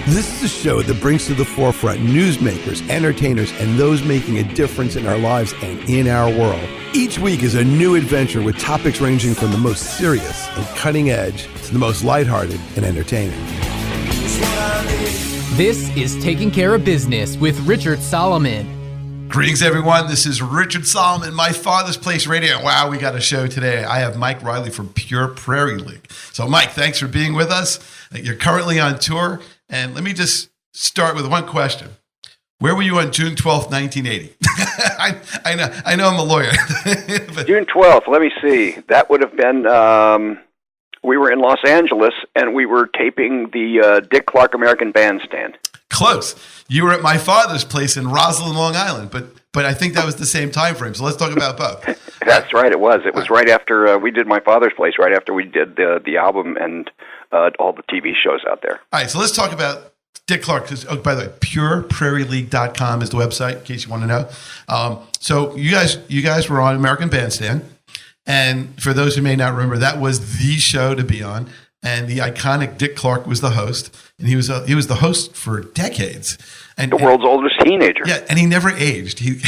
This is a show that brings to the forefront newsmakers, entertainers, and those making a difference in our lives and in our world. Each week is a new adventure with topics ranging from the most serious and cutting edge to the most lighthearted and entertaining. This is Taking Care of Business with Richard Solomon. Greetings, everyone. This is Richard Solomon, My Father's Place Radio. Wow, we got a show today. I have Mike Reilly from Prarie League. So, Mike, thanks for being with us. You're currently on tour. And let me just start with one question. Where were you on June 12th, 1980? I know I'm a lawyer. But June 12th, let me see. That would have been, we were in Los Angeles, and we were taping the Dick Clark American Bandstand. Close. You were at my father's place in Roslyn, Long Island, but I think that was the same time frame. So let's talk about both. That's right, it was. It was right after we did my father's place, right after we did the album and all the TV shows out there. All right, so let's talk about Dick Clark. Oh, by the way, pureprairieleague.com is the website, in case you want to know. So you guys were on American Bandstand, and for those who may not remember, that was the show to be on. And the iconic Dick Clark was the host, and he was the host for decades. And the world's oldest teenager. Yeah, and he never aged. He,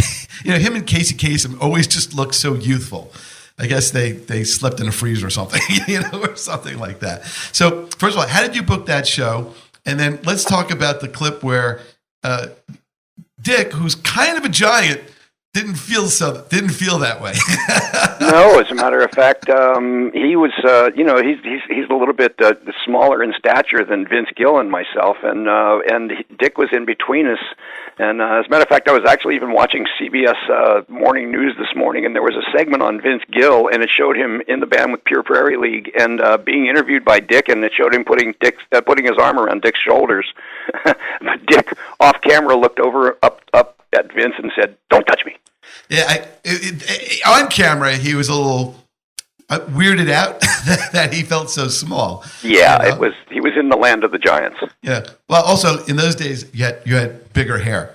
him and Casey Kasem always just looked so youthful. I guess they slept in a freezer or something, or something like that. So first of all, how did you book that show? And then let's talk about the clip where Dick, who's kind of a giant, didn't feel that way. No, as a matter of fact, he was. He's a little bit smaller in stature than Vince Gill and myself, and Dick was in between us. And as a matter of fact, I was actually even watching CBS Morning News this morning, and there was a segment on Vince Gill, and it showed him in the band with Pure Prarie League, and being interviewed by Dick, and it showed him putting his arm around Dick's shoulders. But Dick, off camera, looked up at Vince and said, "Don't touch me." Yeah, on camera, he was a little weirded out that he felt so small. Yeah, he was in the land of the giants. Yeah. Well, also in those days, you had bigger hair.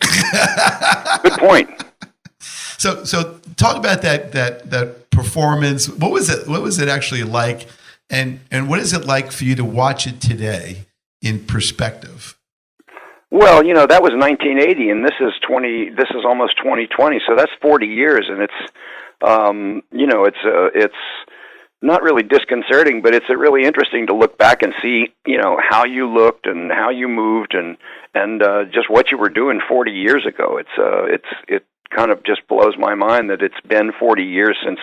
Good point. So talk about that performance. What was it actually like, and what is it like for you to watch it today in perspective? Well, that was 1980, and this is almost 2020, so that's 40 years, and it's not really disconcerting, but it's really interesting to look back and see, how you looked and how you moved and just what you were doing 40 years ago. It kind of just blows my mind that it's been 40 years since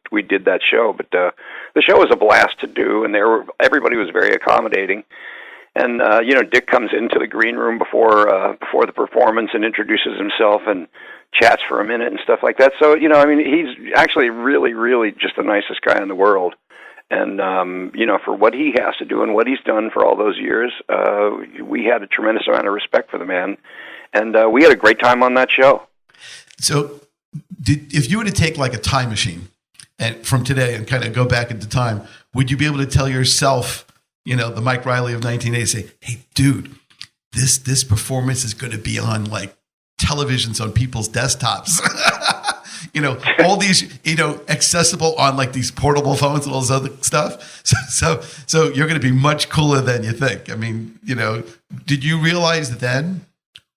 we did that show, but the show was a blast to do, and everybody was very accommodating. And Dick comes into the green room before the performance and introduces himself and chats for a minute and stuff like that. So he's actually really, really just the nicest guy in the world. And for what he has to do and what he's done for all those years, we had a tremendous amount of respect for the man, and we had a great time on that show. So, if you were to take like a time machine and from today and kind of go back into time, would you be able to tell yourself, the Mike Reilly of 1980, say, "Hey, dude, this performance is going to be on like televisions on people's desktops." All these, accessible on like these portable phones and all this other stuff. So you're going to be much cooler than you think. I mean, did you realize then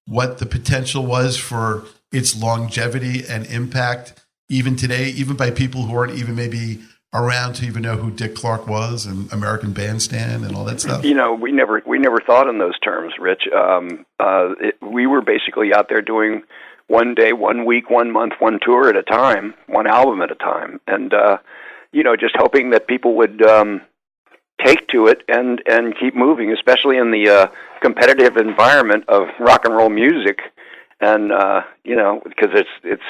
what the potential was for its longevity and impact even today, even by people who aren't even maybe around to even know who Dick Clark was and American Bandstand and all that stuff? We never thought in those terms, Rich. We were basically out there doing 1 day, 1 week, 1 month, 1 tour at a time, 1 album at a time, and just hoping that people would take to it and keep moving, especially in the competitive environment of rock and roll music, and because it's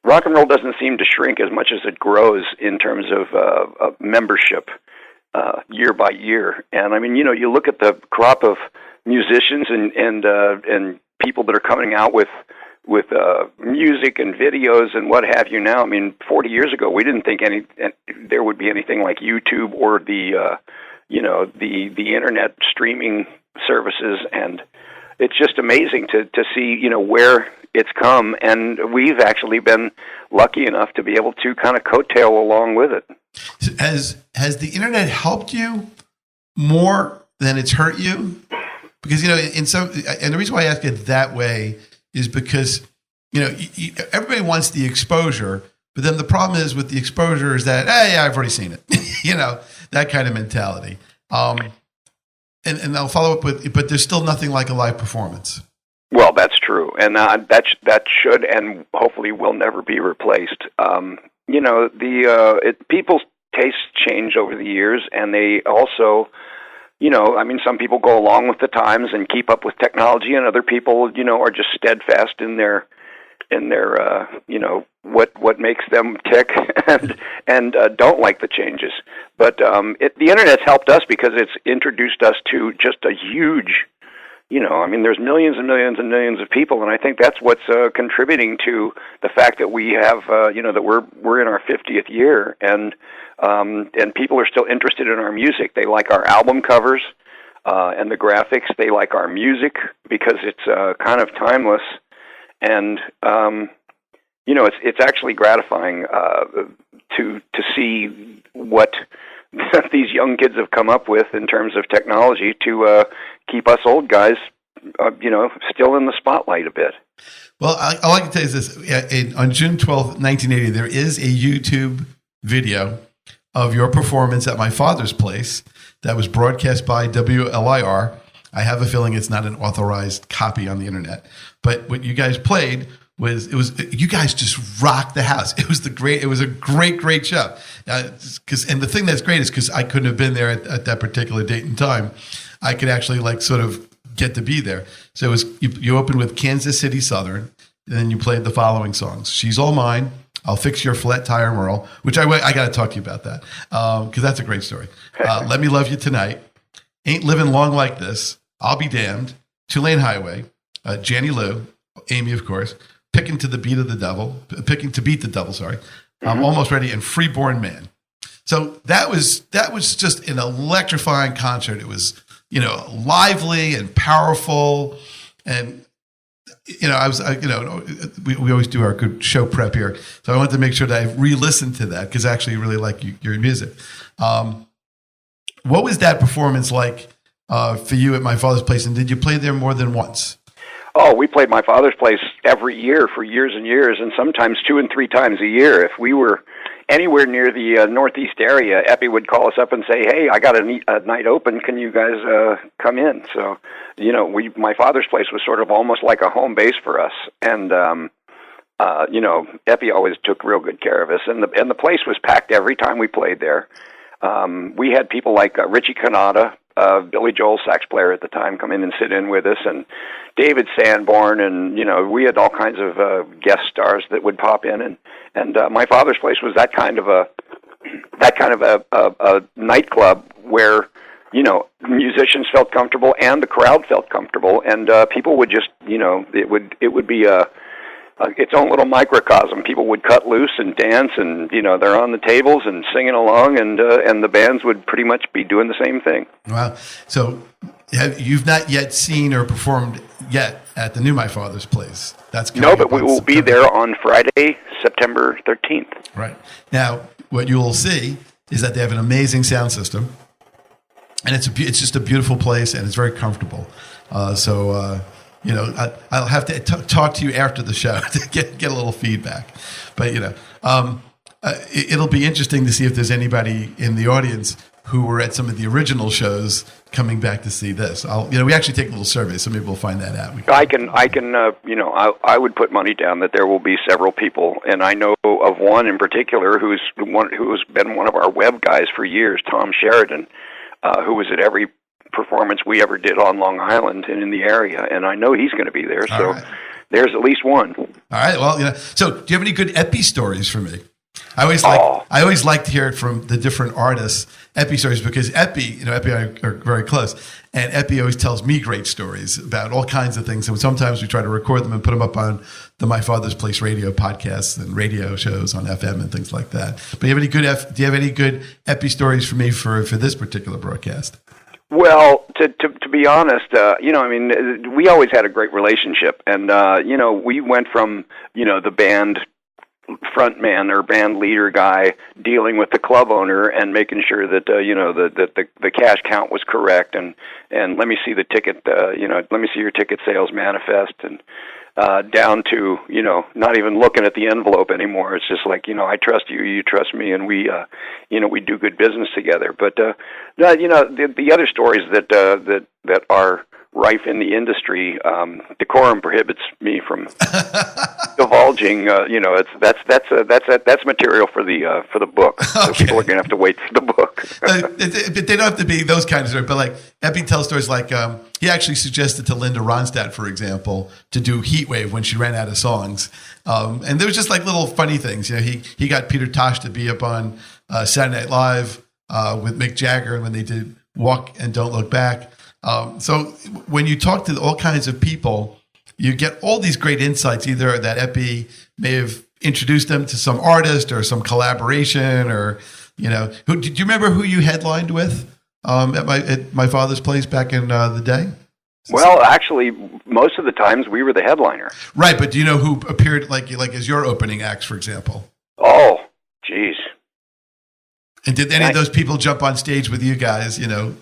rock and roll doesn't seem to shrink as much as it grows in terms of membership year by year. And I mean, you look at the crop of musicians and people that are coming out with music and videos and what have you now. I mean, 40 years ago, we didn't think there would be anything like YouTube or the internet streaming services, and it's just amazing to see where it's come, and we've actually been lucky enough to be able to kind of coattail along with it. Has the internet helped you more than it's hurt you? Because, in some, and the reason why I ask it that way is because, everybody wants the exposure, but then the problem is with the exposure is that, hey, yeah, I've already seen it, that kind of mentality. And I'll follow up with, but there's still nothing like a live performance. Well, that's true, and that should and hopefully will never be replaced. People's tastes change over the years, and they also, some people go along with the times and keep up with technology, and other people, are just steadfast in their what makes them tick and don't like the changes. But the internet's helped us because it's introduced us to just a huge, there's millions and millions and millions of people, and I think that's what's contributing to the fact that we have, that we're in our 50th year, and people are still interested in our music. They like our album covers and the graphics. They like our music because it's kind of timeless. And it's actually gratifying to see what these young kids have come up with in terms of technology to keep us old guys, still in the spotlight a bit. Well, I like to tell you this: on June 12th, 1980, there is a YouTube video of your performance at my father's place that was broadcast by WLIR. I have a feeling it's not an authorized copy on the internet, but what you guys played you guys just rocked the house. It was a great show. And the thing that's great is because I couldn't have been there at that particular date and time, I could actually sort of get to be there. So it was, you opened with Kansas City Southern, and then you played the following songs: She's All Mine, I'll Fix Your Flat Tire, Merle, which I got to talk to you about that because that's a great story. Let Me Love You Tonight, Ain't Living Long Like This, I'll Be Damned, Two-Lane Highway, Janny Lou, Amy, of course, Picking to Beat the Devil, sorry. I'm Almost Ready, and Freeborn Man. So that was just an electrifying concert. It was, lively and powerful. And, we always do our good show prep here. So I wanted to make sure that I re-listened to that because I actually really like your music. What was that performance like for you at my father's place? And did you play there more than once? Oh, we played my father's place every year for years and years, and sometimes 2 and 3 times a year. If we were anywhere near the Northeast area, Epi would call us up and say, "Hey, I got a night open. Can you guys come in?" So, my father's place was sort of almost like a home base for us, and Epi always took real good care of us, and the place was packed every time we played there. We had people like Richie Cannata, Billy Joel sax player at the time, come in and sit in with us, and David Sanborn, and we had all kinds of guest stars that would pop in, and my father's place was that kind of a nightclub where musicians felt comfortable and the crowd felt comfortable, and people would just it would be its own little microcosm. People would cut loose and dance, and they're on the tables and singing along, and the bands would pretty much be doing the same thing. Wow! So you've not yet seen or performed yet at the new My Father's Place? That's no, but we will be there on Friday, September 13th. Right. Now, what you will see is that they have an amazing sound system, and it's just a beautiful place, and it's very comfortable. I'll have to talk to you after the show to get a little feedback. But, it'll be interesting to see if there's anybody in the audience who were at some of the original shows coming back to see this. We actually take a little survey, so maybe we'll find that out. I would put money down that there will be several people, and I know of one in particular who's been one of our web guys for years, Tom Sheridan, who was at every performance we ever did on Long Island and in the area, and I know he's going to be there. So there's at least one. All right. Well, so do you have any good Epi stories for me? I always like to hear it from the different artists, Epi stories, because Epi and I are very close, and Epi always tells me great stories about all kinds of things. And sometimes we try to record them and put them up on the My Father's Place radio podcasts and radio shows on FM and things like that. But do you have any good Epi stories for me for this particular broadcast? Well, to be honest, we always had a great relationship, and we went from the band front man or band leader guy dealing with the club owner and making sure that the cash count was correct, and let me see the ticket, let me see your ticket sales manifest, and down to not even looking at the envelope anymore. It's just like, I trust you, you trust me, and we do good business together. But the other stories that are rife in the industry, decorum prohibits me from divulging. That's material for the book. So Okay. people are going to have to wait for the book. But they don't have to be those kinds of stories. But like Epi tells stories like he actually suggested to Linda Ronstadt, for example, to do Heatwave when she ran out of songs. And there was just like little funny things. He got Peter Tosh to be up on Saturday Night Live with Mick Jagger when they did Walk and Don't Look Back. So when you talk to all kinds of people, you get all these great insights, either that Epi may have introduced them to some artist or some collaboration, or, did you remember who you headlined with at my father's place back in the day? Well, actually, most of the times we were the headliner. Right. But do you know who appeared like as your opening acts, for example? Oh, geez. And did any of those people jump on stage with you guys, for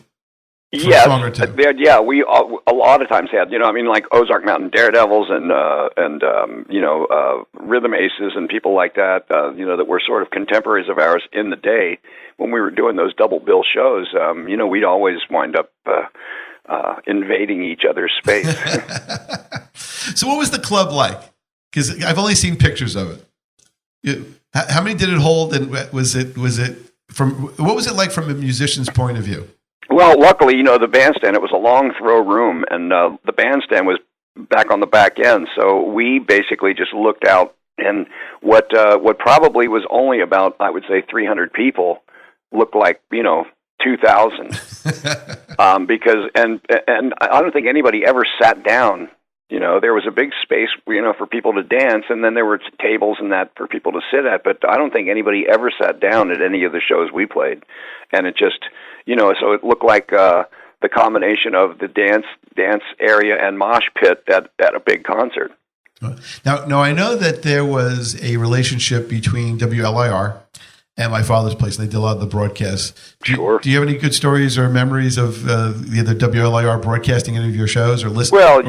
Yes, a song or two? we a lot of times had, like Ozark Mountain Daredevils and Rhythm Aces and people like that, that were sort of contemporaries of ours in the day when we were doing those double bill shows. We'd always wind up invading each other's space. So what was the club like? Because I've only seen pictures of it. How many did it hold, and what was it like from a musician's point of view? Well, luckily, the bandstand, it was a long throw room, and the bandstand was back on the back end, so we basically just looked out, and what probably was only about, I would say, 300 people looked like, 2,000, because, and I don't think anybody ever sat down. There was a big space, for people to dance, and then there were tables and that for people to sit at, but I don't think anybody ever sat down at any of the shows we played, and it just... so it looked like the combination of the dance area and mosh pit at a big concert. Now I know that there was a relationship between WLIR and my father's place. They did a lot of the broadcasts. Sure. Do you have any good stories or memories of either WLIR broadcasting any of your shows or listening? Well,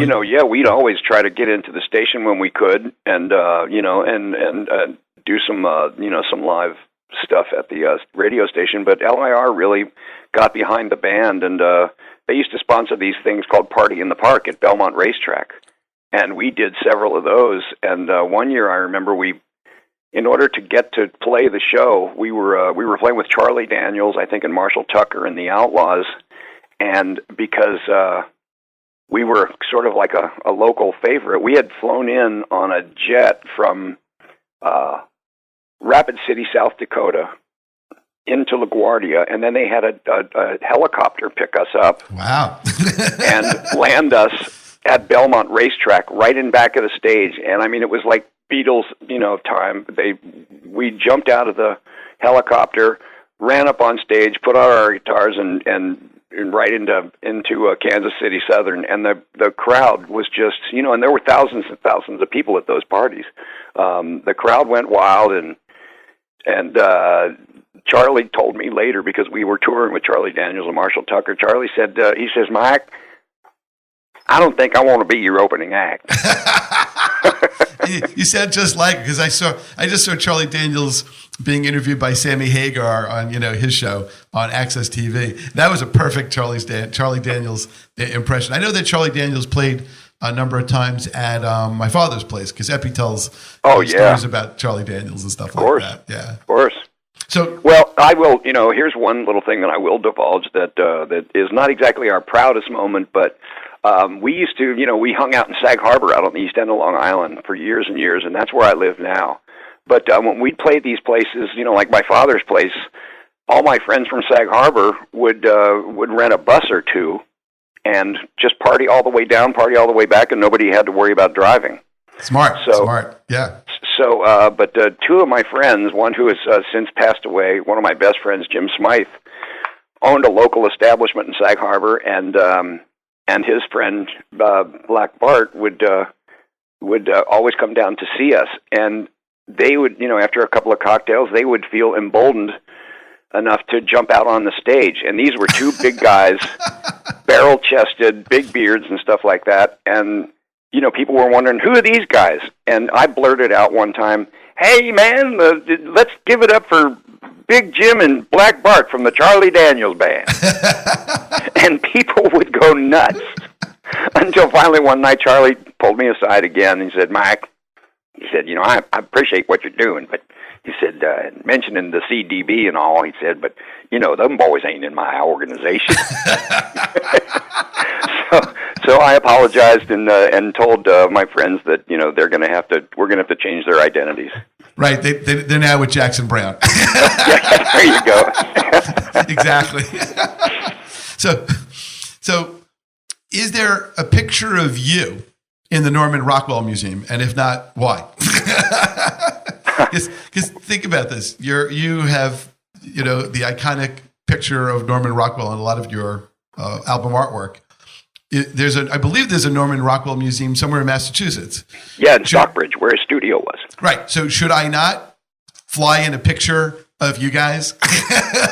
we'd always try to get into the station when we could, and do some some live stuff at the radio station, but LIR really got behind the band, and they used to sponsor these things called Party in the Park at Belmont Racetrack, and we did several of those. And one year, I remember in order to get to play the show, we were playing with Charlie Daniels, I think, and Marshall Tucker and the Outlaws, and because we were sort of like a local favorite, we had flown in on a jet from Rapid City, South Dakota, into LaGuardia, and then they had a helicopter pick us up. Wow. And land us at Belmont Racetrack, right in back of the stage. And I mean, it was like Beatles, time. We jumped out of the helicopter, ran up on stage, put out our guitars, and right into Kansas City Southern, and the crowd was just, and there were thousands and thousands of people at those parties. The crowd went wild, and Charlie told me later, because we were touring with Charlie Daniels and Marshall Tucker. Charlie said, he says, "Mike, I don't think I want to be your opening act." You said just like, because I just saw Charlie Daniels being interviewed by Sammy Hagar on his show on Access TV. That was a perfect Charlie Daniels impression. I know that Charlie Daniels played a number of times at my father's place, because Epi tells stories about Charlie Daniels and stuff like that. Yeah, of course. So, well, I will. Here's one little thing that I will divulge that is not exactly our proudest moment, but we used to, we hung out in Sag Harbor out on the east end of Long Island for years and years, and that's where I live now. But when we played these places, like my father's place, all my friends from Sag Harbor would rent a bus or two and just party all the way down, party all the way back, and nobody had to worry about driving. Smart, yeah. So, but two of my friends, one who has since passed away, one of my best friends, Jim Smythe, owned a local establishment in Sag Harbor, and his friend Black Bart would always come down to see us. And they would, after a couple of cocktails, they would feel emboldened enough to jump out on the stage. And these were two big guys, barrel-chested, big beards and stuff like that. And, people were wondering, who are these guys? And I blurted out one time, hey, man, let's give it up for Big Jim and Black Bart from the Charlie Daniels Band. And people would go nuts. Until finally one night, Charlie pulled me aside again and he said, Mike, he said, I appreciate what you're doing, but he said, mentioning the CDB and all, he said, but, them boys ain't in my organization. So I apologized and told my friends that, we're going to have to change their identities. Right. They're now with Jackson Brown. Yeah, there you go. Exactly. So is there a picture of you in the Norman Rockwell Museum? And if not, why? Because think about this. You have, the iconic picture of Norman Rockwell in a lot of your album artwork. I believe there's a Norman Rockwell Museum somewhere in Massachusetts. Yeah, in Stockbridge, where his studio was. Right. So should I not fly in a picture of you guys?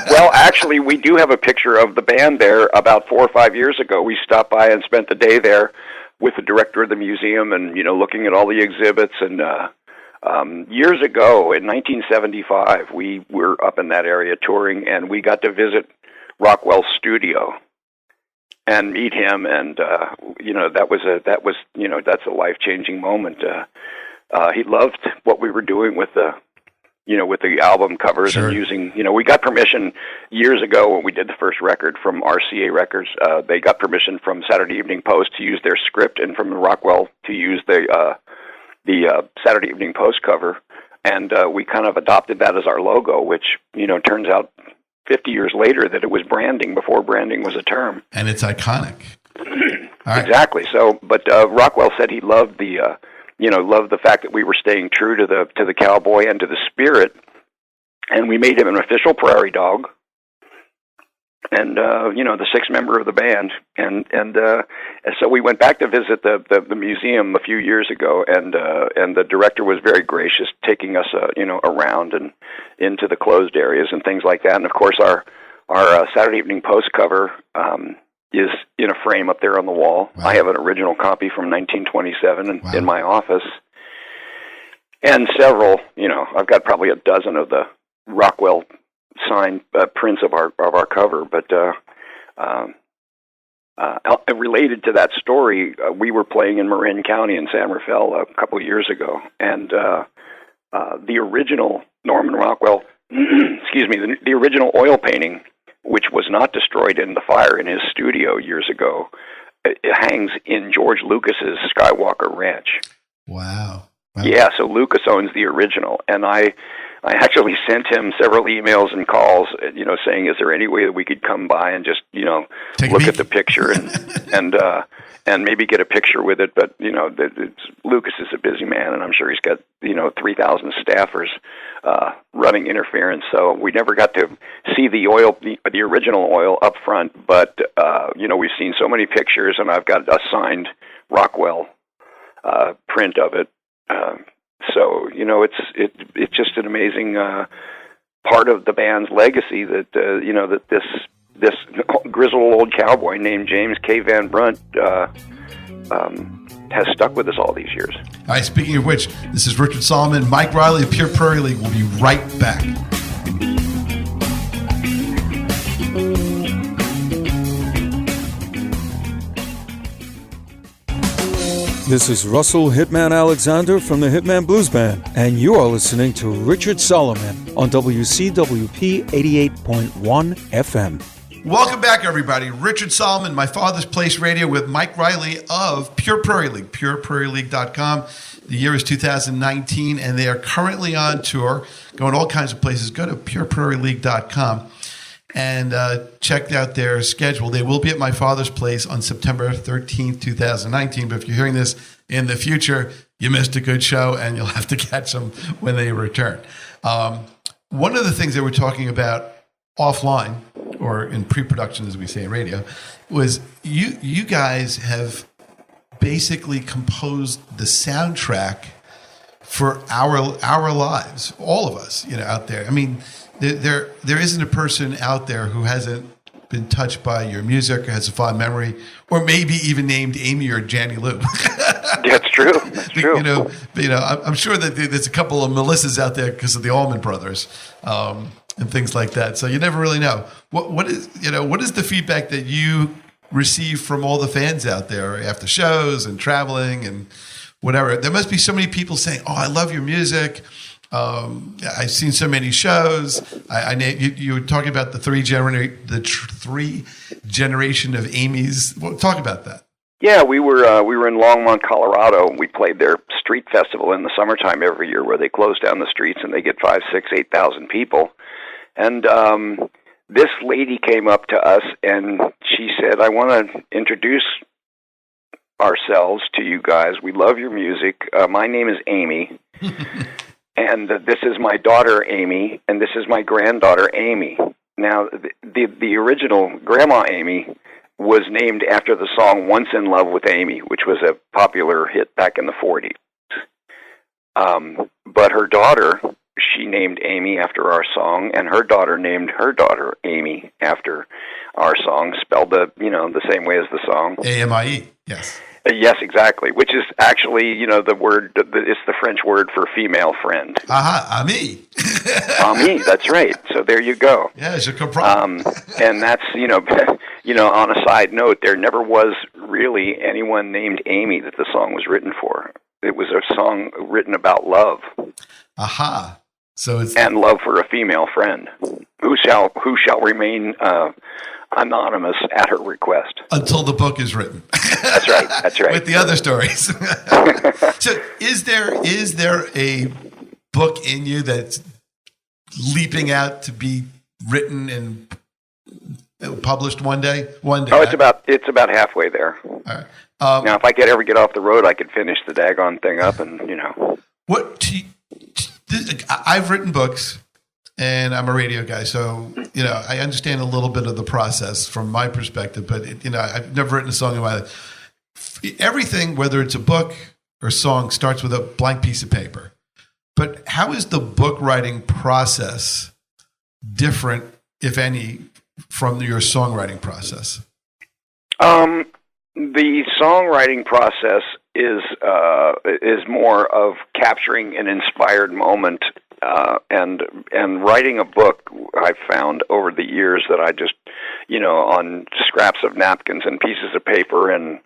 Well, actually, we do have a picture of the band there. About 4 or 5 years ago, we stopped by and spent the day there with the director of the museum and, looking at all the exhibits. And years ago, in 1975, we were up in that area touring, and we got to visit Rockwell's studio and meet him, and that's a life-changing moment. He loved what we were doing with the album covers. Sure. And using, we got permission years ago when we did the first record from RCA Records. They got permission from Saturday Evening Post to use their script, and from Rockwell to use the Saturday Evening Post cover, and we kind of adopted that as our logo, which turns out 50 years later that it was branding before branding was a term. And it's iconic. Right. Exactly. So, but Rockwell said he loved loved the fact that we were staying true to the cowboy and to the spirit, and we made him an official prairie dog, and the sixth member of the band, and so we went back to visit the museum a few years ago, and the director was very gracious, taking us around and into the closed areas and things like that. And of course, our Saturday Evening Post cover is in a frame up there on the wall. Wow. I have an original copy from 1927 in my office, and several. I've got probably a dozen of the Rockwell signed prints of our cover. But related to that story, we were playing in Marin County in San Rafael a couple of years ago, and the original Norman Rockwell, the original oil painting, which was not destroyed in the fire in his studio years ago, it hangs in George Lucas's Skywalker Ranch. Wow. Yeah, so Lucas owns the original, and I actually sent him several emails and calls, saying, is there any way that we could come by and just, look at the picture and maybe get a picture with it? But, Lucas is a busy man, and I'm sure he's got, 3,000 staffers running interference. So we never got to see the oil, the original oil up front. But, we've seen so many pictures, and I've got a signed Rockwell print of it. So it's just an amazing part of the band's legacy that that this grizzled old cowboy named James K. Van Brunt has stuck with us all these years. All right. Speaking of which, this is Richard Solomon, Mike Reilly of Pure Prairie League. We'll be right back. This is Russell Hitman Alexander from the Hitman Blues Band, and you are listening to Richard Solomon on WCWP 88.1 FM. Welcome back, everybody. Richard Solomon, My Father's Place Radio with Mike Reilly of Pure Prairie League, pureprairieleague.com. The year is 2019, and they are currently on tour, going all kinds of places. Go to pureprairieleague.com. And check out their schedule. They will be at My Father's Place on September 13th, 2019. But if you're hearing this in the future, you missed a good show, and you'll have to catch them when they return. One of the things they were talking about offline, or in pre-production, as we say in radio, was you guys have basically composed the soundtrack for our lives, all of us, out there. I mean, there isn't a person out there who hasn't been touched by your music or has a fond memory, or maybe even named Amy or Janny Lou. That's true. That's true. I'm sure that there's a couple of Melissas out there because of the Allman Brothers, and things like that. So you never really know. What is the feedback that you receive from all the fans out there after shows and traveling and whatever? There must be so many people saying, "Oh, I love your music. I've seen so many shows." You were talking about the three generation of Amy's. Well, talk about that. Yeah, we were in Longmont, Colorado. We played their street festival in the summertime every year, where they close down the streets and they get 5, 6, 8,000 people. And this lady came up to us and she said, "I want to introduce ourselves to you guys. We love your music. My name is Amy." And this is my daughter, Amy, and this is my granddaughter, Amy. Now, the original Grandma Amy was named after the song Once in Love with Amy, which was a popular hit back in the 40s. But her daughter, she named Amy after our song, and her daughter named her daughter Amy after our song, spelled the same way as the song. AMIE, yes. Yes, exactly. Which is actually, the word. It's the French word for female friend. Aha, ami. Ami, that's right. So there you go. Yeah, je comprends. And that's on a side note, there never was really anyone named Amy that the song was written for. It was a song written about love. Aha. So it's and love for a female friend who shall remain anonymous at her request until the book is written. That's right. With the other stories. So is there a book in you that's leaping out to be written and published one day? Oh, it's about halfway there. All right. Now, if I could ever get off the road, I could finish the daggone thing up, and I've written books. And I'm a radio guy, so I understand a little bit of the process from my perspective. But I've never written a song in my life. Everything, whether it's a book or song, starts with a blank piece of paper. But how is the book writing process different, if any, from your songwriting process? The songwriting process is more of capturing an inspired moment. And writing a book, I've found over the years that I just, on scraps of napkins and pieces of paper and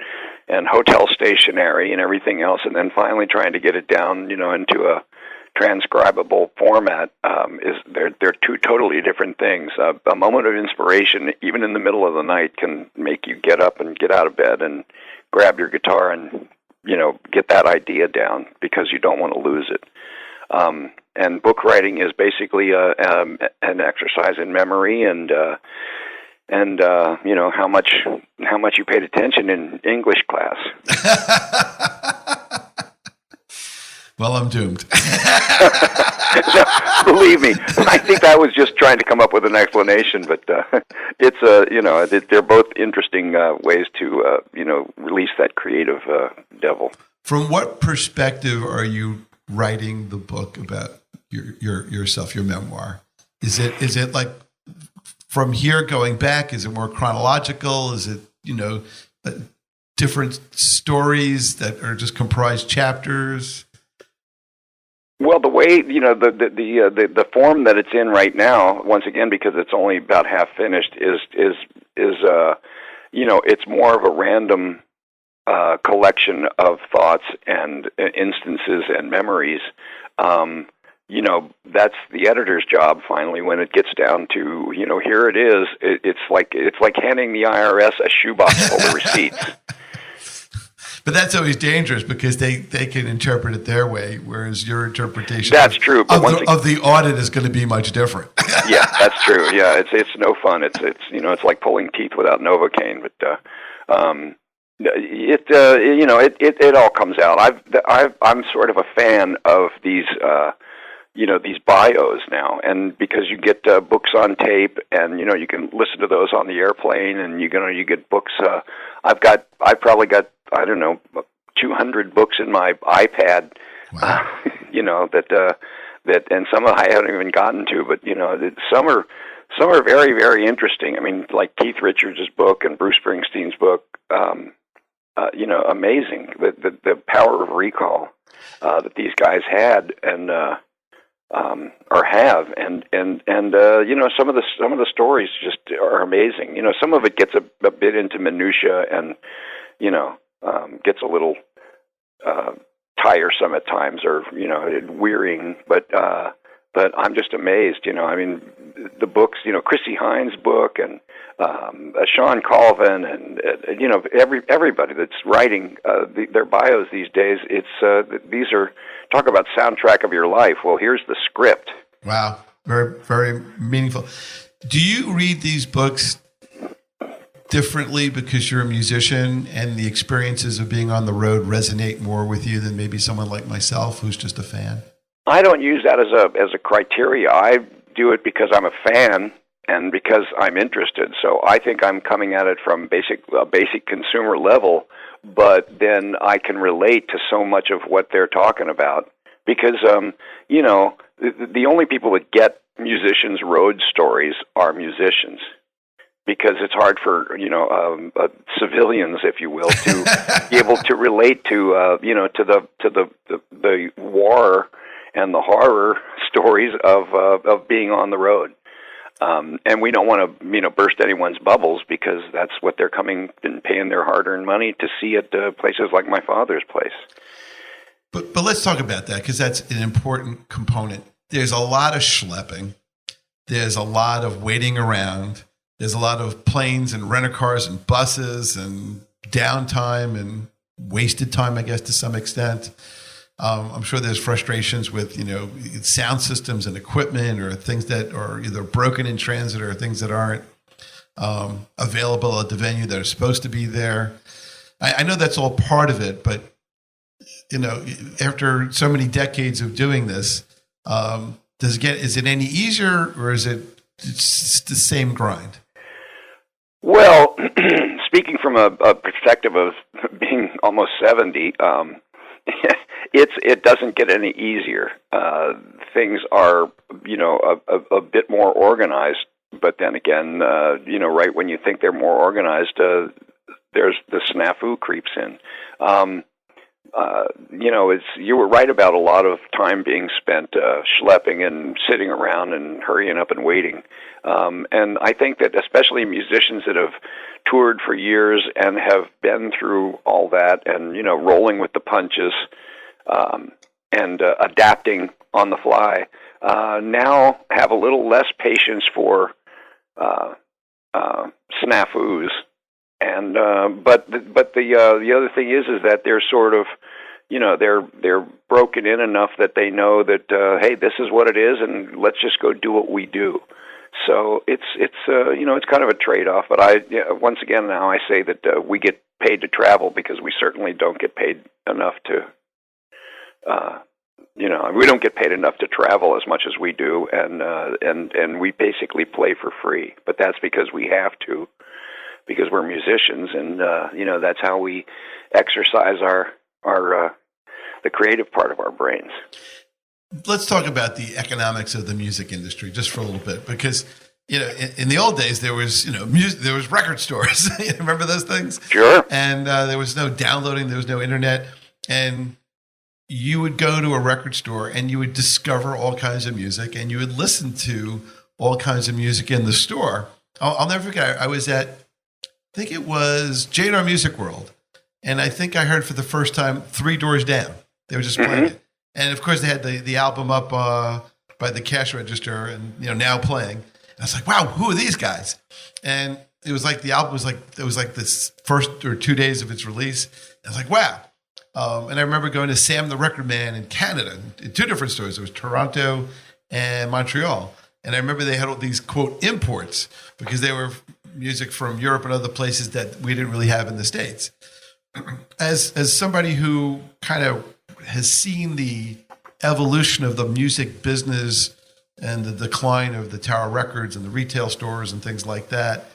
hotel stationery and everything else, and then finally trying to get it down, into a transcribable format, they're two totally different things. A moment of inspiration, even in the middle of the night, can make you get up and get out of bed and grab your guitar and, get that idea down because you don't want to lose it. And book writing is basically an exercise in memory and how much you paid attention in English class. Well, I'm doomed. No, believe me, I think I was just trying to come up with an explanation, but it's they're both interesting ways to release that creative devil. From what perspective are you writing the book about yourself, your memoir? Is it like from here going back? Is it more chronological? Is it different stories that are just comprised chapters? Well, the way the form that it's in right now, once again, because it's only about half finished, is it's more of a random collection of thoughts and instances and memories. That's the editor's job. Finally, when it gets down to here it is. It's like handing the IRS a shoebox full of receipts. But that's always dangerous because they can interpret it their way, whereas your interpretation that's true. But of the audit is going to be much different. Yeah, that's true. Yeah, it's no fun. It's like pulling teeth without Novocaine. But it all comes out. I'm sort of a fan of these these bios now, and because you get books on tape, and you can listen to those on the airplane, and you get books. I've probably got 200 books in my iPad. Wow. that, and some I haven't even gotten to, but some are very, very interesting. I mean, like Keith Richards' book and Bruce Springsteen's book, amazing. The power of recall that these guys had and or have, and some of the stories just are amazing. Some of it gets a bit into minutia and gets a little tiresome at times, or wearying. But I'm just amazed. I mean, the books. Chrissie Hynde's book and Sean Colvin and everybody that's writing their bios these days. These are, talk about soundtrack of your life. Well, here's the script. Wow, very, very meaningful. Do you read these books differently because you're a musician and the experiences of being on the road resonate more with you than maybe someone like myself who's just a fan? I don't use that as a criteria. I do it because I'm a fan and because I'm interested. So I think I'm coming at it from a basic consumer level, but then I can relate to so much of what they're talking about because the only people that get musicians' road stories are musicians. Because it's hard for civilians, if you will, to be able to relate to the war and the horror stories of being on the road, and we don't want to burst anyone's bubbles because that's what they're coming and paying their hard-earned money to see at places like my father's place. But let's talk about that because that's an important component. There's a lot of schlepping. There's a lot of waiting around. There's a lot of planes and rent-a-cars and buses and downtime and wasted time, I guess, to some extent. I'm sure there's frustrations with, sound systems and equipment or things that are either broken in transit or things that aren't available at the venue that are supposed to be there. I know that's all part of it, but, after so many decades of doing this, is it any easier or is it the same grind? Well, speaking from a perspective of being almost 70, it doesn't get any easier. Things are, a bit more organized, but then again, right when you think they're more organized, there's the snafu creeps in. You were right about a lot of time being spent schlepping and sitting around and hurrying up and waiting. And I think that especially musicians that have toured for years and have been through all that and, rolling with the punches and adapting on the fly, now have a little less patience for snafus. And but the other thing is that they're sort of, they're broken in enough that they know that hey, this is what it is, and let's just go do what we do. So it's kind of a trade-off. But once again now I say that we get paid to travel because we certainly don't get paid enough to. We don't get paid enough to travel as much as we do, and we basically play for free. But that's because we have to. Because we're musicians, and that's how we exercise our the creative part of our brains. Let's talk about the economics of the music industry just for a little bit, because in the old days there was there was record stores. Remember those things? Sure. And there was no downloading, there was no internet, and you would go to a record store and you would discover all kinds of music, and you would listen to all kinds of music in the store. I'll never forget. I was at, I think it was J&R Music World, and I think I heard for the first time Three Doors Down. They were just playing it, and of course they had the album up by the cash register, and now playing. And I was like, wow, who are these guys? And it was like the album was like this first or 2 days of its release. I was like, wow. And I remember going to Sam the Record Man in Canada in two different stores. It was Toronto and Montreal, and I remember they had all these quote imports because they were music from Europe and other places that we didn't really have in the States. As somebody who kind of has seen the evolution of the music business and the decline of the Tower Records and the retail stores and things like that,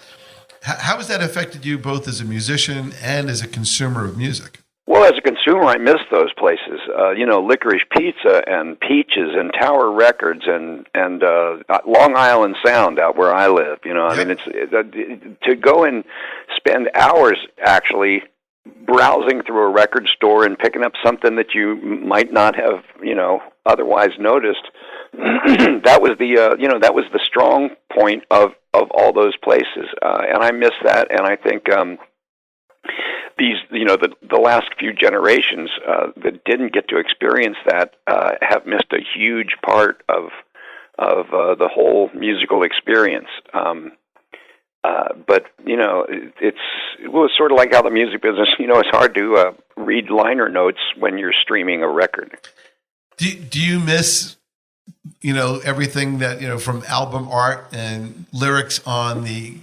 how has that affected you both as a musician and as a consumer of music? Well, as a consumer, I miss those places. Licorice Pizza and Peaches and Tower Records and Long Island Sound out where I live. I mean, it's to go and spend hours actually browsing through a record store and picking up something that you might not have, otherwise noticed. That was the strong point of all those places, and I miss that. And I think these, the last few generations that didn't get to experience that have missed a huge part of the whole musical experience. But it was sort of like how the music business. It's hard to read liner notes when you're streaming a record. Do you miss everything that from album art and lyrics on the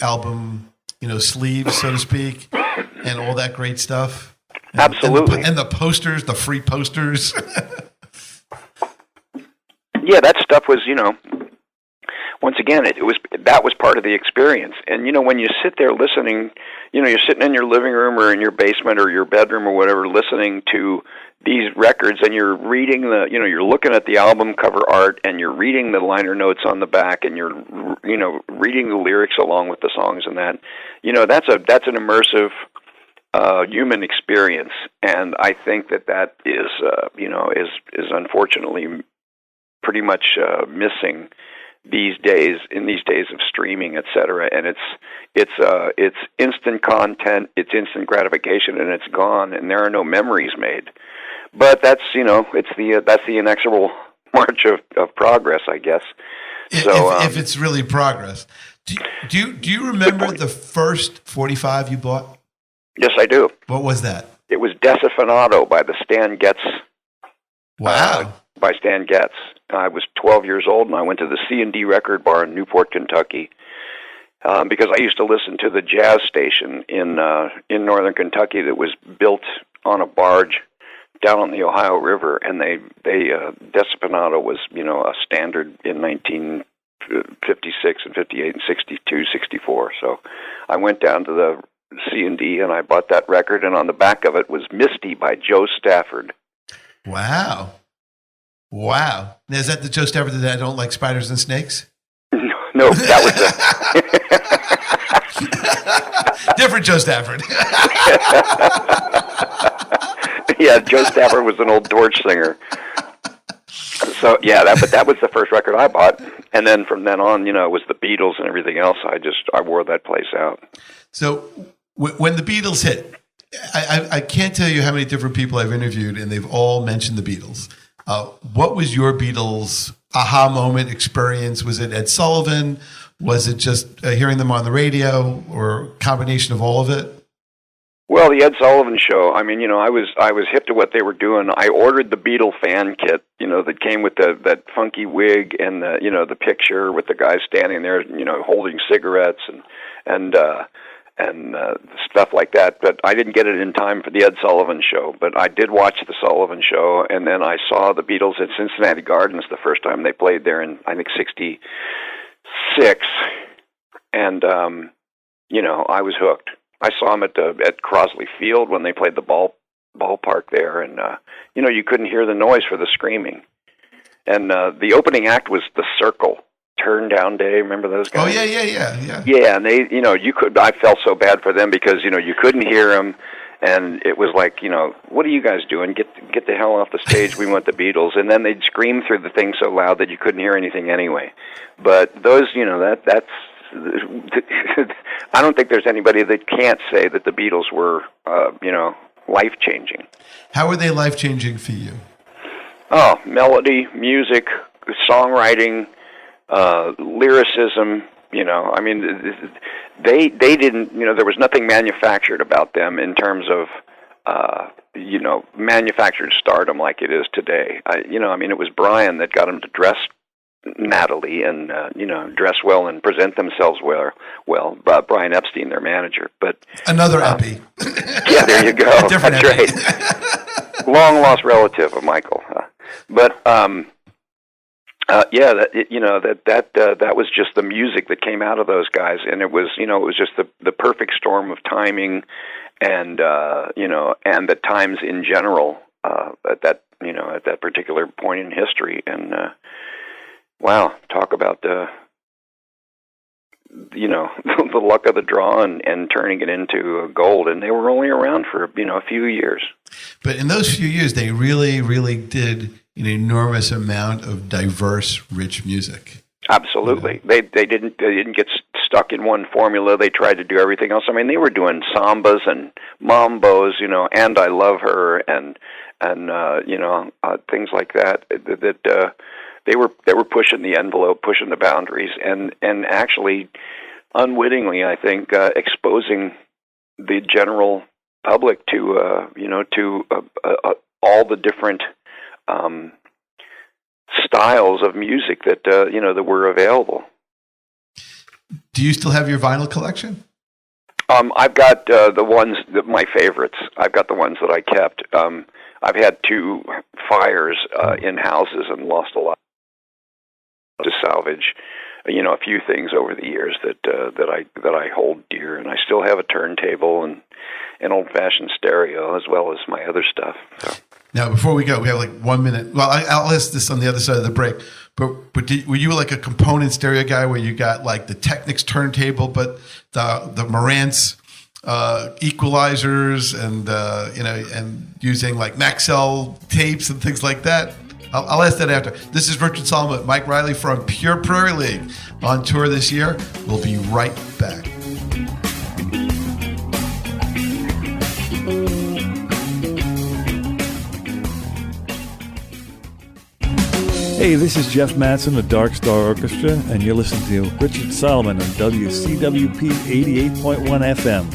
album sleeves, so to speak, and all that great stuff? Absolutely. And the posters, the free posters. Yeah, that stuff was once again, that was part of the experience. And when you sit there listening, you're sitting in your living room or in your basement or your bedroom or whatever, listening to these records, and you're reading you're looking at the album cover art, and you're reading the liner notes on the back, and you're reading the lyrics along with the songs, and that's an immersive human experience. And I think that is unfortunately pretty much missing these days, in these days of streaming, et cetera. And it's instant content, it's instant gratification, and it's gone, and there are no memories made. But that's that's the inexorable march of progress, I guess. If it's really progress. Do you remember the first 45 you bought? Yes, I do. What was that? It was Desafinato by the Stan Getz. Wow. By Stan Getz. I was 12 years old, and I went to the C&D record bar in Newport, Kentucky, because I used to listen to the jazz station in northern Kentucky that was built on a barge down on the Ohio River, and Desafinato was a standard in 1956 and 58 and 62, 64. So I went down to the C&D and I bought that record, and on the back of it was Misty by Joe Stafford. Wow. Wow. Now, is that the Joe Stafford that I don't like spiders and snakes? No, that was different Joe Stafford. Yeah, Joe Stafford was an old Dorch singer. So yeah, that was the first record I bought, and then from then on, it was the Beatles and everything else. I wore that place out. So when the Beatles hit, I can't tell you how many different people I've interviewed, and they've all mentioned the Beatles. What was your Beatles aha moment experience? Was it Ed Sullivan? Was it just hearing them on the radio, or a combination of all of it? Well, the Ed Sullivan Show. I mean, I was hip to what they were doing. I ordered the Beatle fan kit, that came with that funky wig and the picture with the guy standing there, holding cigarettes and stuff like that. But I didn't get it in time for the Ed Sullivan Show. But I did watch the Sullivan Show, and then I saw the Beatles at Cincinnati Gardens the first time they played there in, I think, 66. And I was hooked. I saw them at Crosley Field when they played the ballpark there, and you couldn't hear the noise for the screaming. And the opening act was The Circle, Turn Down Day. Remember those guys? Oh yeah. Yeah, and they, I felt so bad for them because you couldn't hear them, and it was like, what are you guys doing? Get the hell off the stage. We want the Beatles. And then they'd scream through the thing so loud that you couldn't hear anything anyway. But those, that's. I don't think there's anybody that can't say that the Beatles were, life-changing. How were they life-changing for you? Oh, melody, music, songwriting, lyricism. I mean, they didn't. There was nothing manufactured about them in terms of, manufactured stardom like it is today. It was Brian that got them to dress nattily and dress well and present themselves well. Brian Epstein, their manager, but another Epi. Yeah, there you go. Different That's Epi. Right. Long lost relative of Michael. But Yeah, that was just the music that came out of those guys, and it was just the perfect storm of timing, and and the times in general at that particular point in history, and wow, talk about the luck of the draw and turning it into gold, and they were only around for a few years. But in those few years, they really, really did an enormous amount of diverse, rich music. Absolutely, they didn't get stuck in one formula. They tried to do everything else. I mean, they were doing sambas and mambos, and I Love Her, and things like that. They were pushing the envelope, pushing the boundaries, and actually, unwittingly, I think, exposing the general public to all the different styles of music that that were available. Do you still have your vinyl collection? I've got the ones my favorites. I've got the ones that I kept. I've had 2 fires in houses and lost a lot to salvage. A few things over the years that I hold dear, and I still have a turntable and an old-fashioned stereo as well as my other stuff. So. Now, before we go, we have like 1 minute. Well, I'll ask this on the other side of the break. But were you like a component stereo guy where you got like the Technics turntable, but the Marantz equalizers and using like Maxell tapes and things like that? I'll ask that after. This is Richard Solomon with Mike Reilly from Pure Prarie League on tour this year. We'll be right back. Hey, this is Jeff Mattson of Dark Star Orchestra, and you're listening to Richard Solomon on WCWP 88.1 FM.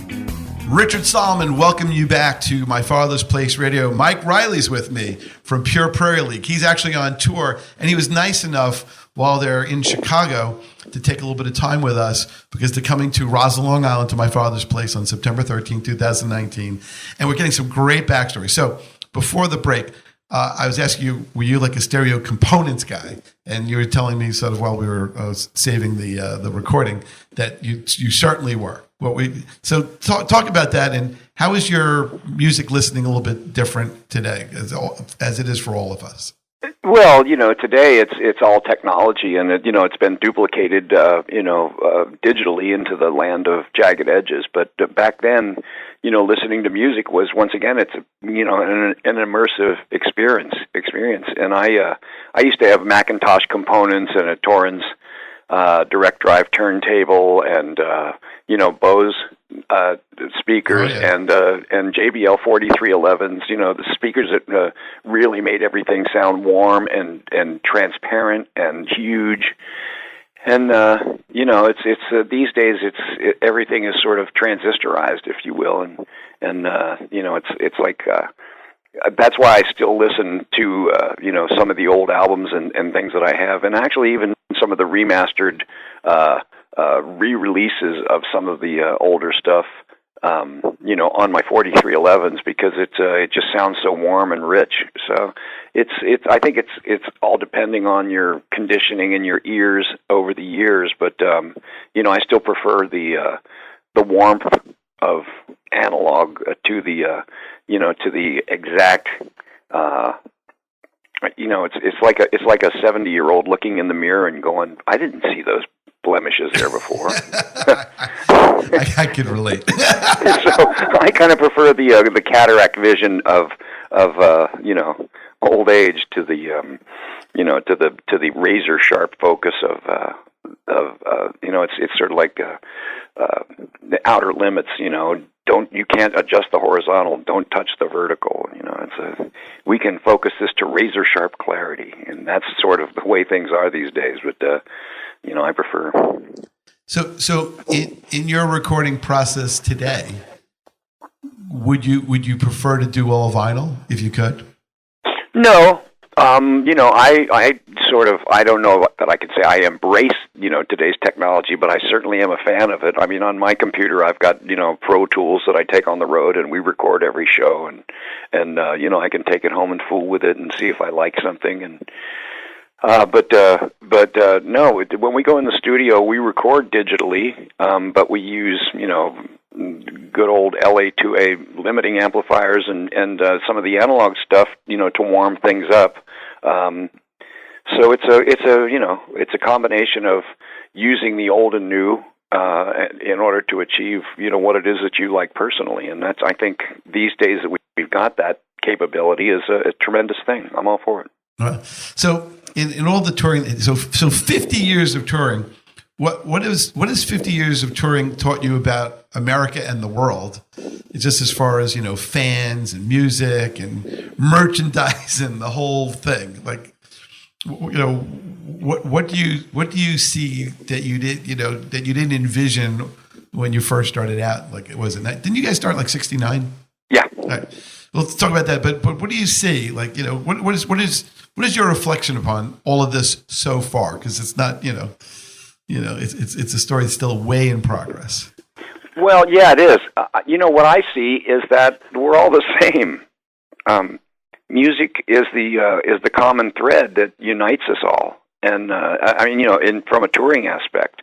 Richard Solomon, welcome you back to My Father's Place Radio. Mike Reilly's with me from Pure Prarie League. He's actually on tour, and he was nice enough while they're in Chicago to take a little bit of time with us because they're coming to Roslyn, Long Island to My Father's Place on September 13, 2019. And we're getting some great backstory. So before the break, I was asking you, were you like a stereo components guy? And you were telling me sort of while we were saving the recording that you certainly were. So talk about that, and how is your music listening a little bit different today as it is for all of us? Well, today it's all technology, and it's been duplicated, digitally into the land of jagged edges. But back then, listening to music was, once again, it's an immersive experience. And I used to have Macintosh components and a Torrens direct drive turntable, and Bose speakers, and JBL 4311s. The speakers that really made everything sound warm and transparent and huge. And it's these days everything is sort of transistorized, if you will, and it's like. That's why I still listen to some of the old albums and things that I have, and actually even some of the remastered re-releases of some of the older stuff, on my 4311s, because it just sounds so warm and rich. So I think it's all depending on your conditioning and your ears over the years, but I still prefer the warmth of analog to the exact. It's like a 70-year-old looking in the mirror and going, I didn't see those blemishes there before. I can relate. So I kind of prefer the cataract vision of old age to the to the razor sharp focus of it's sort of like the outer limits. You can't adjust the horizontal. Don't touch the vertical. We can focus this to razor sharp clarity, and that's sort of the way things are these days. But I prefer. So in your recording process today, would you prefer to do all vinyl if you could? No. I don't know that I could say I embrace, today's technology, but I certainly am a fan of it. I mean, on my computer, I've got, Pro Tools that I take on the road, and we record every show, and I can take it home and fool with it and see if I like something. And No, when we go in the studio, we record digitally, but we use, good old LA2A limiting amplifiers and some of the analog stuff, to warm things up. So it's a combination of using the old and new in order to achieve, what it is that you like personally. And that's, I think, these days that we've got that capability is a tremendous thing. I'm all for it. So in all the touring, so 50 years of touring, what has 50 years of touring taught you about America and the world? Just as far as, fans and music and merchandise and the whole thing. Like, what do you see that you didn't envision when you first started out? Like, didn't you guys start like 69? Yeah. All right. Well, let's talk about that. But what do you see? Like, what is your reflection upon all of this so far? Because it's not, it's a story that's still way in progress. Well, yeah, it is. What I see is that we're all the same. Music is the common thread that unites us all, and from a touring aspect.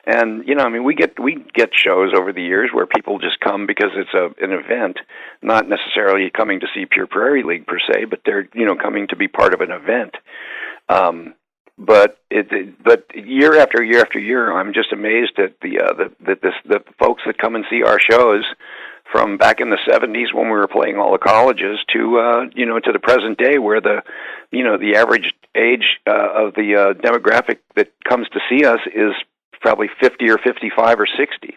And we get shows over the years where people just come because it's an event, not necessarily coming to see Pure Prarie League per se, but they're coming to be part of an event. But year after year after year, I'm just amazed at the folks that come and see our shows from back in the 70s when we were playing all the colleges to to the present day, where the average age of the demographic that comes to see us is probably 50 or 55 or 60.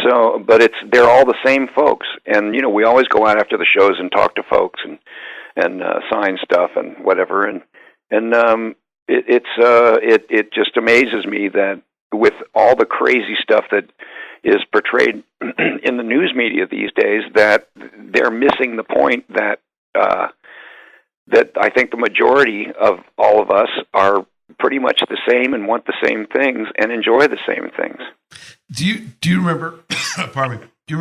So, but they're all the same folks, and we always go out after the shows and talk to folks and sign stuff and whatever, and it just amazes me that with all the crazy stuff that is portrayed in the news media these days, that they're missing the point that I think the majority of all of us are pretty much the same and want the same things and enjoy the same things. Do you remember? Pardon me. Do you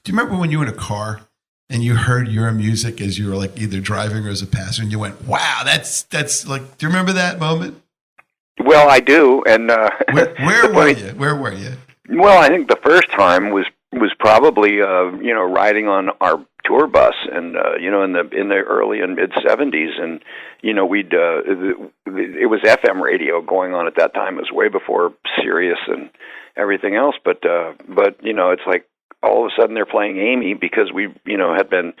remember when you were in a car and you heard your music as you were like either driving or as a passenger, and you went, "Wow, that's like." Do you remember that moment? Well, I do. And where were you? Where were you? Well, I think the first time was probably riding on our tour bus, and in the early and mid 70s, and it was FM radio going on at that time. It was way before Sirius and everything else, but it's like all of a sudden they're playing Amy because we had been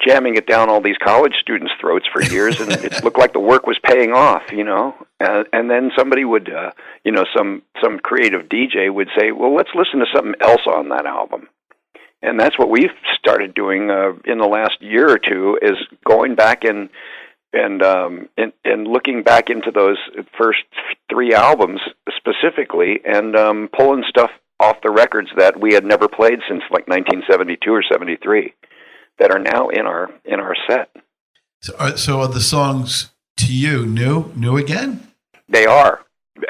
jamming it down all these college students' throats for years, and it looked like the work was paying off, and then somebody would, some creative DJ would say, well, let's listen to something else on that album. And that's what we've started doing in the last year or two, is going back and looking back into those first 3 albums specifically, and pulling stuff off the records that we had never played since like 1972 or 73. That are now in our set. So are the songs to you new again? They are,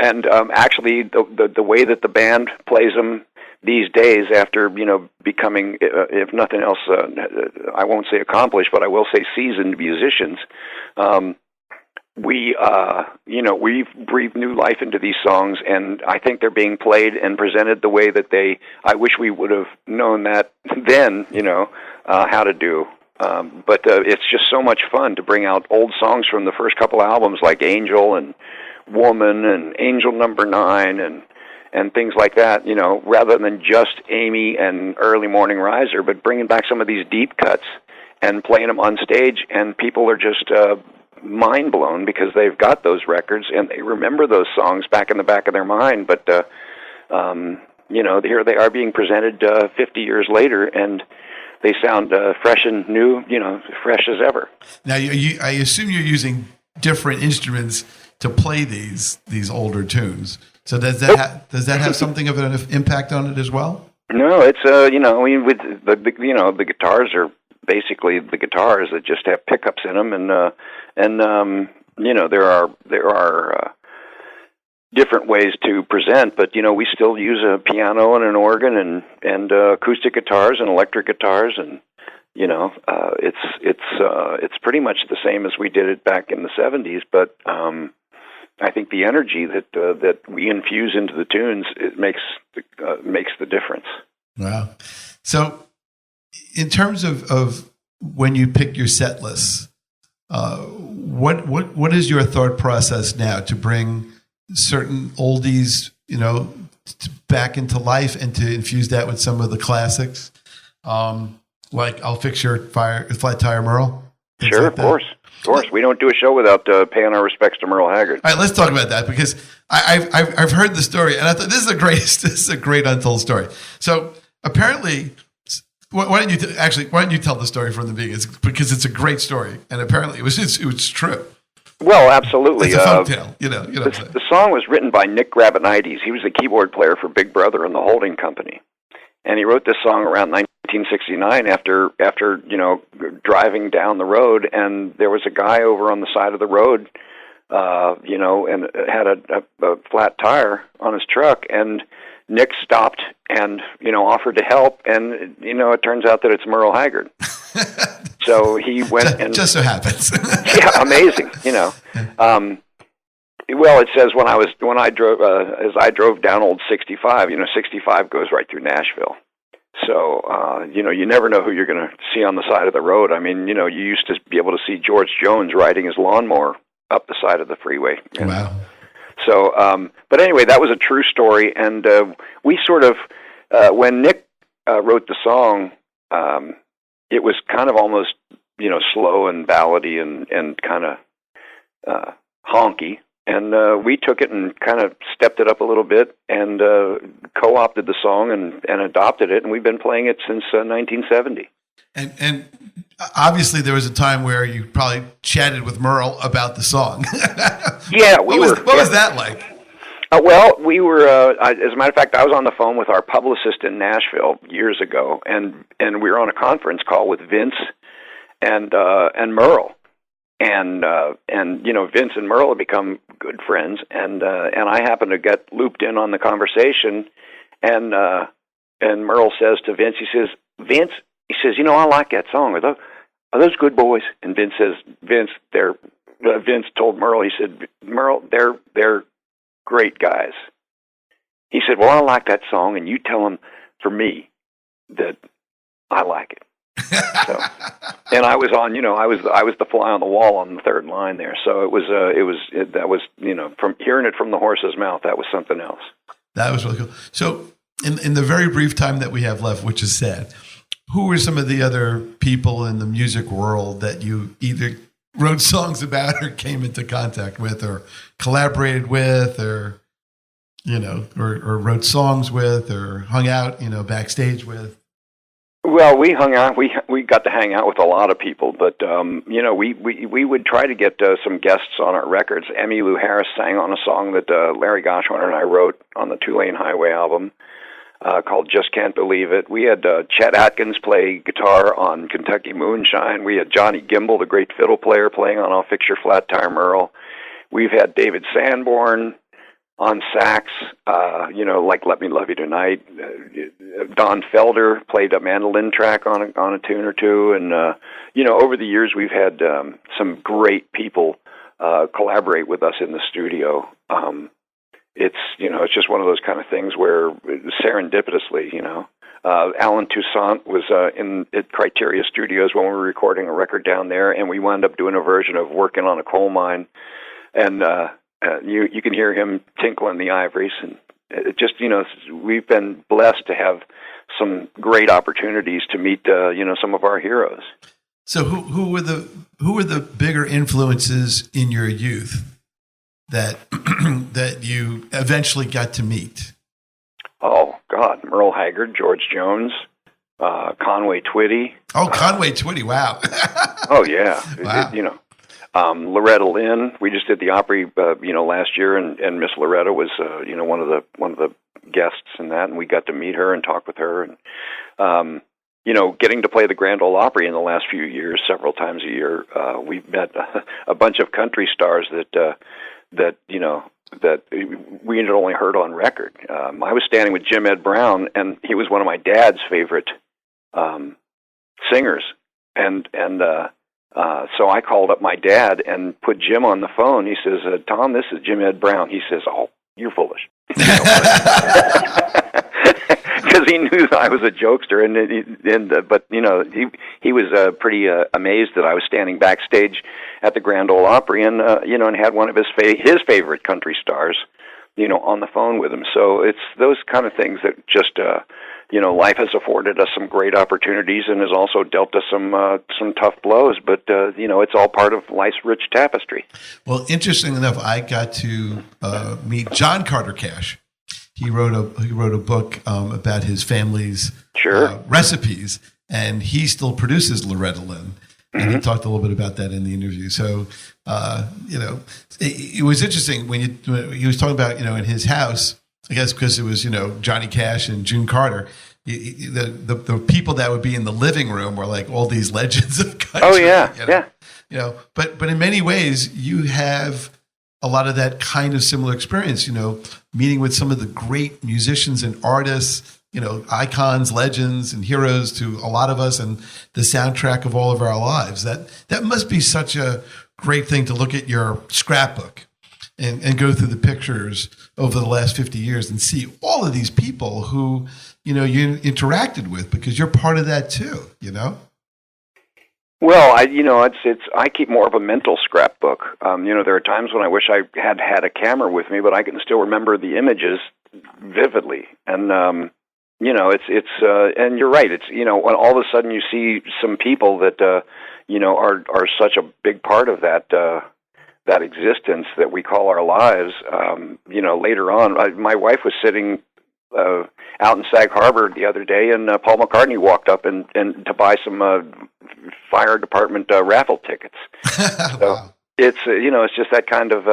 and actually, the way that the band plays them these days, after becoming, if nothing else, I won't say accomplished, but I will say seasoned musicians. We've breathed new life into these songs, and I think they're being played and presented the way that I wish we would have known that then, how to do. But it's just so much fun to bring out old songs from the first couple albums, like Angel and Woman and Angel Number 9 and things like that, rather than just Amy and Early Morning Riser, but bringing back some of these deep cuts and playing them on stage, and people are just mind blown because they've got those records and they remember those songs back in the back of their mind, but here they are being presented 50 years later, and they sound fresh and new, fresh as ever. Now, I assume you're using different instruments to play these older tunes. So does that have something of an impact on it as well? No, it's with the guitars are basically the guitars that just have pickups in them, and there are different ways to present, but we still use a piano and an organ and acoustic guitars and electric guitars, and it's pretty much the same as we did it back in the 70s, but I think the energy that we infuse into the tunes, it makes the difference. Wow. So, in terms of when you pick your set lists, what is your thought process now to bring certain oldies, back into life and to infuse that with some of the classics, like "I'll Fix Your Flat Tire, Merle"? Sure, like of course. Of course, we don't do a show without paying our respects to Merle Haggard. All right, let's talk about that, because I've heard the story, and I thought this is a great untold story. So apparently, why don't you tell the story from the beginning? Because it's a great story, and apparently it was true. Well, absolutely. It's a folk tale, The song was written by Nick Grabinides. He was the keyboard player for Big Brother and the Holding Company, and he wrote this song around 1969 after driving down the road, and there was a guy over on the side of the road, and had a flat tire on his truck, and Nick stopped and offered to help, and it turns out that it's Merle Haggard. So he went and just so happens. Yeah, amazing. Well, it says when I drove as I drove down old 65. 65 goes right through Nashville. So you never know who you're going to see on the side of the road. I mean, you used to be able to see George Jones riding his lawnmower up the side of the freeway. Wow. So, but anyway, that was a true story, and we sort of when Nick wrote the song. It was kind of almost, slow and ballady and kind of honky. And we took it and kind of stepped it up a little bit and co-opted the song and adopted it. And we've been playing it since 1970. And obviously there was a time where you probably chatted with Merle about the song. Yeah. What was that like? Well, we were, as a matter of fact, I was on the phone with our publicist in Nashville years ago, and we were on a conference call with Vince and Merle, and Vince and Merle have become good friends, and I happened to get looped in on the conversation, and Merle says to Vince, he says, I like that song. Are those good boys? And Vince says, Vince told Merle, he said, Merle, they're great guys. He said, well, I like that song, and you tell them for me that I like it. So, and I was on, I was the fly on the wall on the third line there. So that was from hearing it from the horse's mouth, that was something else. That was really cool. So in the very brief time that we have left, which is sad, who were some of the other people in the music world that you either wrote songs about or came into contact with or collaborated with or wrote songs with or hung out, backstage with? Well, we hung out. We got to hang out with a lot of people, but we would try to get some guests on our records. Emmylou Harris sang on a song that Larry Goshorn and I wrote on the Two Lane Highway album called "Just Can't Believe It." We had Chet Atkins play guitar on "Kentucky Moonshine." We had Johnny Gimbel, the great fiddle player, playing on "I'll Fix Your Flat Tire, Merle." We've had David Sanborn on sax, like "Let Me Love You Tonight." Don Felder played a mandolin track on a tune or two, and over the years we've had some great people collaborate with us in the studio. It's just one of those kind of things where serendipitously, Alan Toussaint was at Criteria Studios when we were recording a record down there, and we wound up doing a version of "Working on a Coal Mine," and you can hear him tinkling the ivories, and it just we've been blessed to have some great opportunities to meet some of our heroes. So who were the bigger influences in your youth that that you eventually got to meet? Oh God, Merle Haggard, George Jones, Conway Twitty. Oh, Conway Twitty! Wow. Oh yeah. Wow. Loretta Lynn. We just did the Opry, last year, and Miss Loretta was, one of the guests in that, and we got to meet her and talk with her, and getting to play the Grand Ole Opry in the last few years, several times a year. We've met a bunch of country stars that we had only heard on record. I was standing with Jim Ed Brown, and he was one of my dad's favorite singers, and So I called up my dad and put Jim on the phone. He says, Tom, this is Jim Ed Brown. He says, oh, you're foolish. Because he knew I was a jokester, but he was pretty amazed that I was standing backstage at the Grand Ole Opry, and and had one of his favorite country stars, on the phone with him. So it's those kind of things that just life has afforded us some great opportunities and has also dealt us some tough blows. But it's all part of life's rich tapestry. Well, interesting enough, I got to meet John Carter Cash. He wrote a book about his family's recipes, and he still produces Loretta Lynn. And he talked a little bit about that in the interview. So, it was interesting when he was talking about, in his house, I guess because it was, Johnny Cash and June Carter, the people that would be in the living room were like all these legends of country. Oh, yeah, But in many ways, you have a lot of that kind of similar experience, meeting with some of the great musicians and artists, icons, legends, and heroes to a lot of us, and the soundtrack of all of our lives. That must be such a great thing to look at your scrapbook and go through the pictures over the last 50 years and see all of these people who, you interacted with, because you're part of that too, Well, I keep more of a mental scrapbook. There are times when I wish I had a camera with me, but I can still remember the images vividly. And and you're right. It's when all of a sudden you see some people that are such a big part of that existence that we call our lives. Later on, my wife was sitting out in Sag Harbor the other day, and Paul McCartney walked up and to buy some fire department raffle tickets. So wow. It's it's just that kind of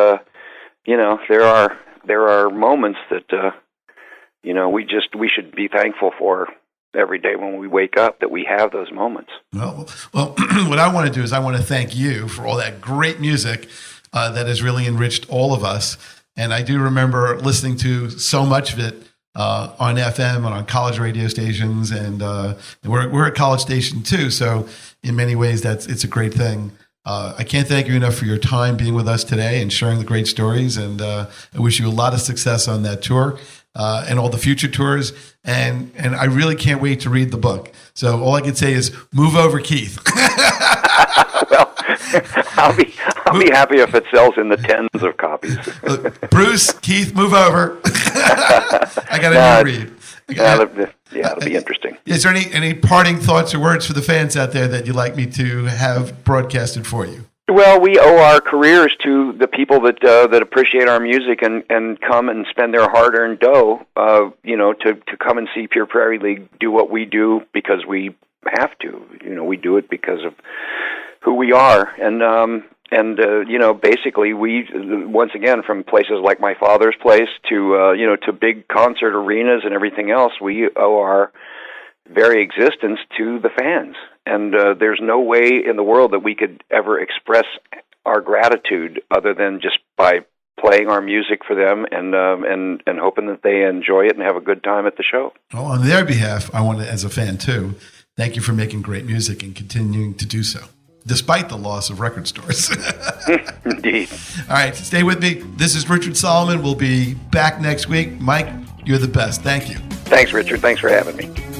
there are moments that we should be thankful for every day when we wake up, that we have those moments. Well, what I want to do is I want to thank you for all that great music that has really enriched all of us. And I do remember listening to so much of it on FM and on college radio stations, and we're a college station too. So in many ways, it's a great thing. I can't thank you enough for your time being with us today and sharing the great stories. And I wish you a lot of success on that tour and all the future tours. And I really can't wait to read the book. So all I can say is move over, Keith. Well, I'll be happy if it sells in the tens of copies. Bruce, Keith, move over. I got to read. It'll be interesting. Is there any parting thoughts or words for the fans out there that you'd like me to have broadcasted for you? Well, we owe our careers to the people that appreciate our music and come and spend their hard-earned dough, to come and see Pure Prarie League do what we do because we have to. We do it because of who we are, and basically we, once again, from places like my father's place to big concert arenas and everything else, we owe our very existence to the fans. And there's no way in the world that we could ever express our gratitude other than just by playing our music for them and hoping that they enjoy it and have a good time at the show. Well, on their behalf, I want to, as a fan too, thank you for making great music and continuing to do so, despite the loss of record stores. Indeed. All right, stay with me. This is Richard Solomon. We'll be back next week. Mike, you're the best. Thank you. Thanks, Richard. Thanks for having me.